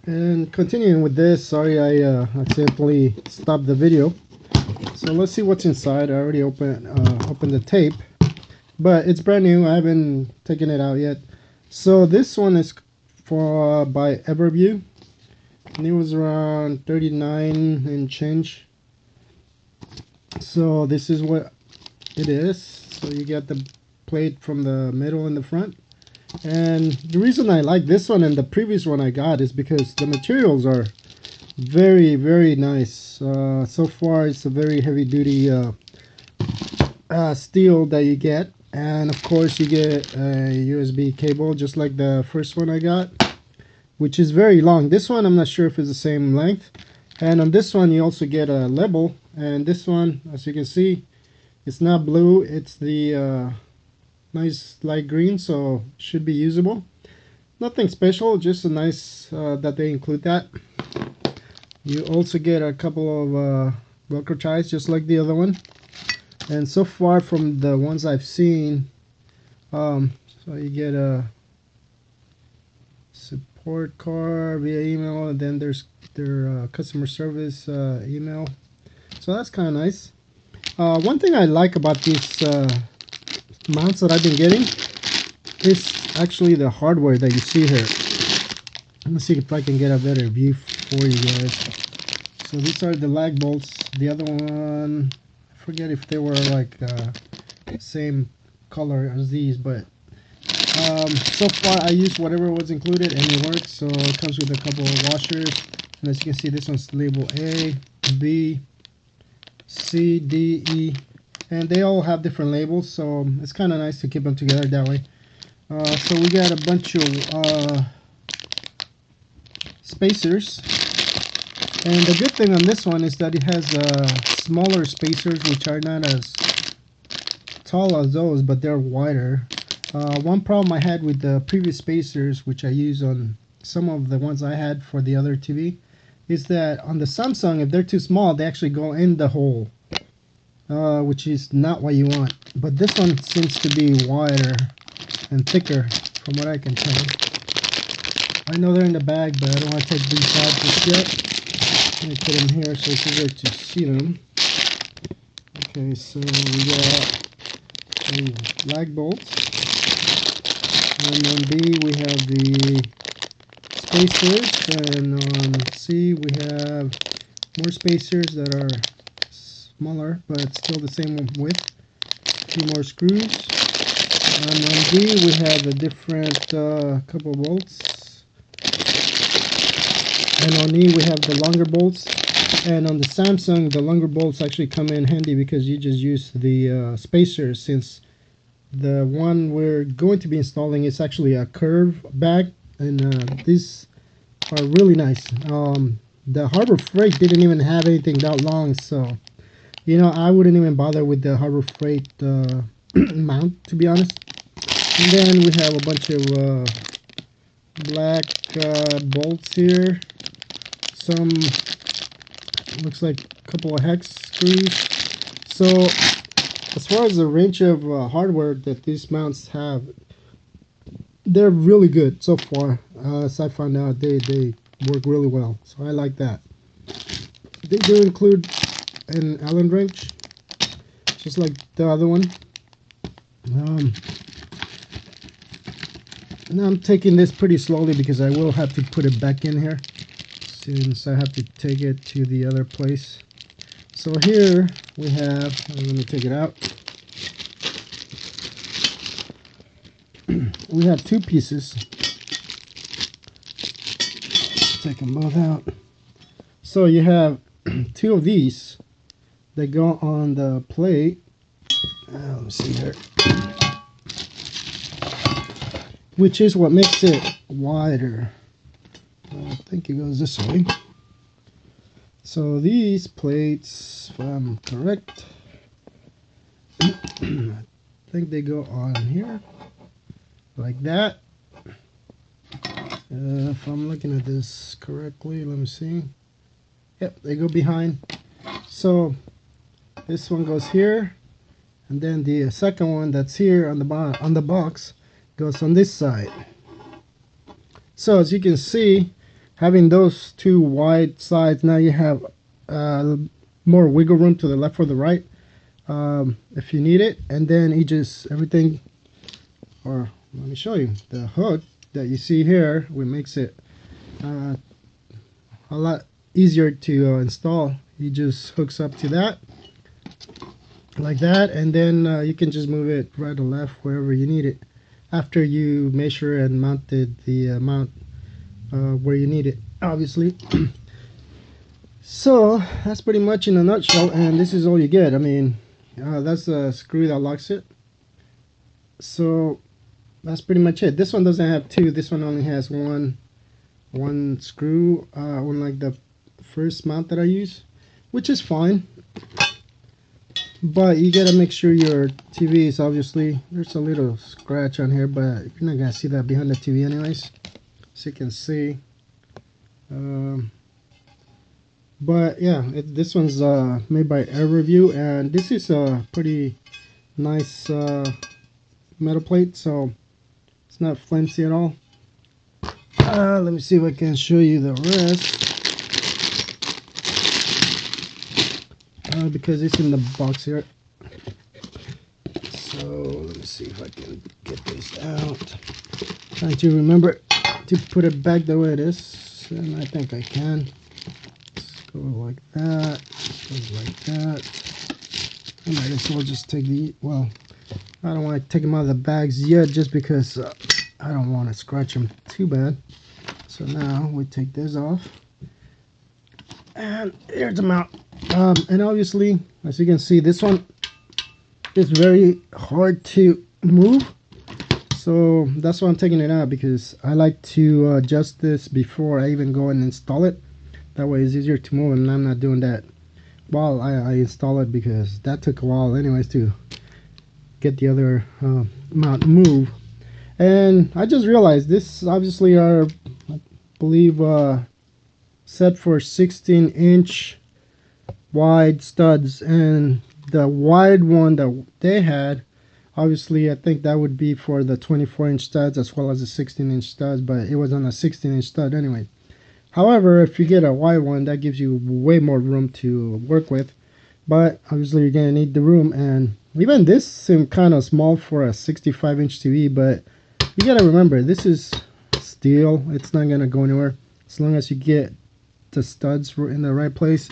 And continuing with this, sorry I accidentally stopped the video. So let's see what's inside. I already opened the tape, but it's brand new. I haven't taken it out yet. So this one is for by Everview, and it was around 39 and change. So this is what it is. So you get the plate from the middle and the front. And the reason I like this one and the previous one I got is because the materials are very nice. So far it's a very heavy duty steel that you get, and of course you get a USB cable just like the first one I got, which is very long. This one I'm not sure if it's the same length, and on this one you also get a label, and this one, as you can see, it's not blue, it's the nice light green, so should be usable. Nothing special, just a nice that they include that. You also get a couple of Velcro ties just like the other one. And so far from the ones I've seen, so you get a support card via email, and then there's their customer service email. So that's kind of nice. One thing I like about these mounts that I've been getting is actually the hardware that you see here. Let me see if I can get a better view for you guys. So these are the lag bolts. The other one, I forget if they were like same color as these, but so far I used whatever was included and it works. So it comes with a couple of washers, and as you can see, this one's labeled A, B, C, D, E, and they all have different labels, so it's kind of nice to keep them together that way. So we got a bunch of spacers, and the good thing on this one is that it has smaller spacers, which are not as tall as those, but they're wider. One problem I had with the previous spacers, which I use on some of the ones I had for the other TV, is that on the Samsung, if they're too small, they actually go in the hole, which is not what you want. But this one seems to be wider and thicker from what I can tell. I know they're in the bag, but I don't want to take these out just yet. Let me put them here so it's easier to see them. Okay, so we got a lag bolt, and on B we have the spacers, and on C we have more spacers that are smaller but still the same width. A few more screws, and on D we have a different couple bolts. And on E we have the longer bolts, and on the Samsung the longer bolts actually come in handy because you just use the spacers, since the one we're going to be installing is actually a curve bag, and these are really nice. The Harbor Freight didn't even have anything that long, so you know, I wouldn't even bother with the Harbor Freight mount, to be honest. And then we have a bunch of black bolts here. Some looks like a couple of hex screws. So as far as the range of hardware that these mounts have, they're really good so far. As I found out, they work really well, so I like that. They do include an Allen wrench, just like the other one. And I'm taking this pretty slowly because I will have to put it back in here, since I have to take it to the other place. So here we have, let me take it out. We have two pieces. Take them both out. So you have two of these that go on the plate. Let me see here. Which is what makes it wider. I think it goes this way. So these plates, if I'm correct, I think they go on here, like that. If I'm looking at this correctly, let me see. Yep, they go behind. So this one goes here, and then the second one that's here on the box goes on this side. So as you can see, having those two wide sides, now you have more wiggle room to the left or the right, if you need it. And then it just everything, or let me show you the hook that you see here, which makes it a lot easier to install. He just hooks up to that like that, and then you can just move it right or left wherever you need it after you measure and mounted the mount where you need it, obviously. So that's pretty much in a nutshell, and this is all you get. I mean, that's a screw that locks it. So that's pretty much it. This one doesn't have two. This one only has one screw, unlike the first mount that I use, which is fine. But you gotta make sure your TV is, obviously, there's a little scratch on here, but you're not gonna see that behind the TV anyways, so you can see. But yeah, this one's made by Everview, and this is a pretty nice metal plate, so it's not flimsy at all. Let me see if I can show you the rest, because it's in the box here. So let me see if I can get this out. Trying to remember to put it back the way it is, and I think I can. Let's go like that, go like that. I might as well just take the, well, I don't want to take them out of the bags yet, just because I don't want to scratch them too bad. So now we take this off, and here's the mount. And obviously, as you can see, this one is very hard to move, so that's why I'm taking it out, because I like to adjust this before I even go and install it. That way it's easier to move, and I'm not doing that while I install it, because that took a while anyways to get the other mount move. And I just realized this obviously are, I believe, set for 16-inch wide studs, and the wide one that they had, obviously I think that would be for the 24-inch studs as well as the 16-inch studs, but it was on a 16-inch stud anyway. However, if you get a wide one, that gives you way more room to work with, but obviously you're gonna need the room. And even this seemed kind of small for a 65-inch TV, but you gotta remember, this is steel. It's not gonna go anywhere as long as you get the studs in the right place.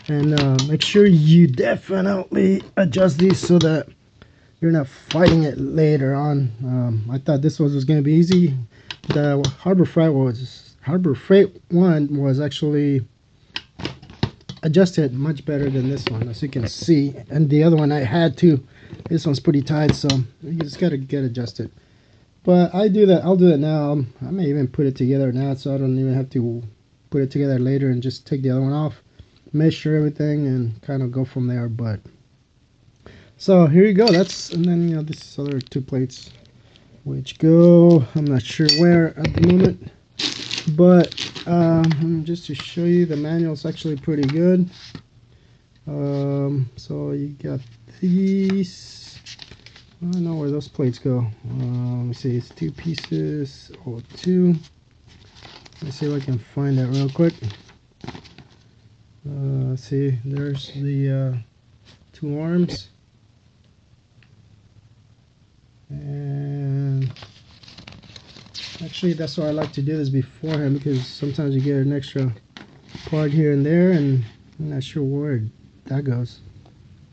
And make sure you definitely adjust these so that you're not fighting it later on. I thought this was going to be easy. The Harbor Freight one was actually adjusted much better than this one, as you can see. And the other one I had to. This one's pretty tight, so you just got to get adjusted. But I'll do that now. I may even put it together now, so I don't even have to put it together later and just take the other one off, measure everything, and kind of go from there. But so here you go. That's, and then this other two plates which go, I'm not sure where at the moment, but just to show you, the manual's actually pretty good. So you got these. I don't know where those plates go. Let me see, it's 2 pieces or 2. Let's see if I can find that real quick. See, there's the 2 arms, and actually that's why I like to do this beforehand, because sometimes you get an extra part here and there, and I'm not sure where that goes,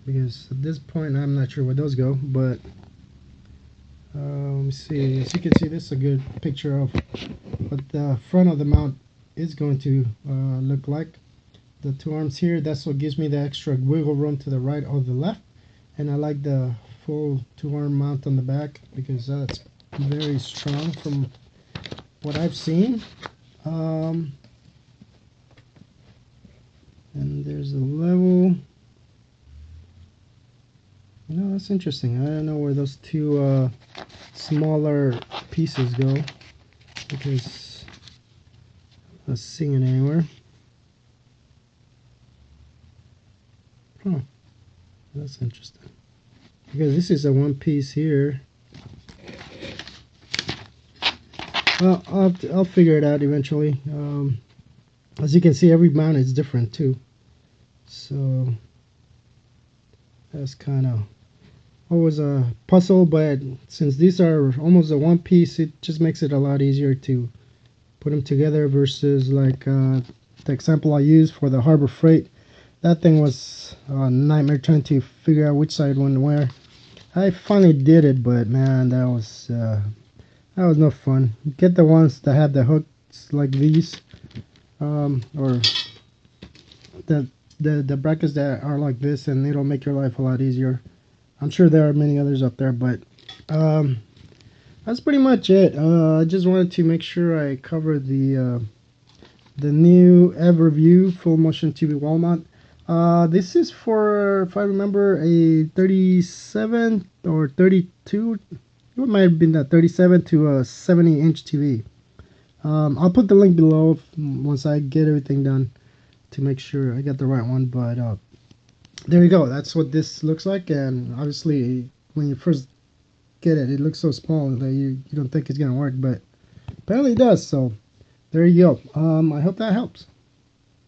because at this point I'm not sure where those go. But let me see. As you can see, this is a good picture of what the front of the mount is going to look like. The 2 arms here, that's what gives me the extra wiggle room to the right or the left. And I like the full 2-arm mount on the back, because that's very strong from what I've seen. And there's a level. That's interesting. I don't know where those 2 smaller pieces go, because I'm not seeing it anywhere. Huh, that's interesting, because this is a 1 piece here. Well, I'll figure it out eventually. As you can see, every mount is different too. So that's kind of always a puzzle, but since these are almost a one piece, it just makes it a lot easier to put them together versus like the example I used for the Harbor Freight. That thing was a nightmare trying to figure out which side went where. I finally did it, but man, that was no fun. Get the ones that have the hooks like these, or the, the brackets that are like this, and it'll make your life a lot easier. I'm sure there are many others up there, but um, that's pretty much it. I just wanted to make sure I covered the new Everview full motion TV wall mount. This is for, if I remember, a 37 or 32. It might have been that 37 to a 70-inch TV. I'll put the link below once I get everything done to make sure I get the right one. But there you go. That's what this looks like. And obviously, when you first get it, it looks so small that you don't think it's gonna work, but apparently it does. So there you go. I hope that helps.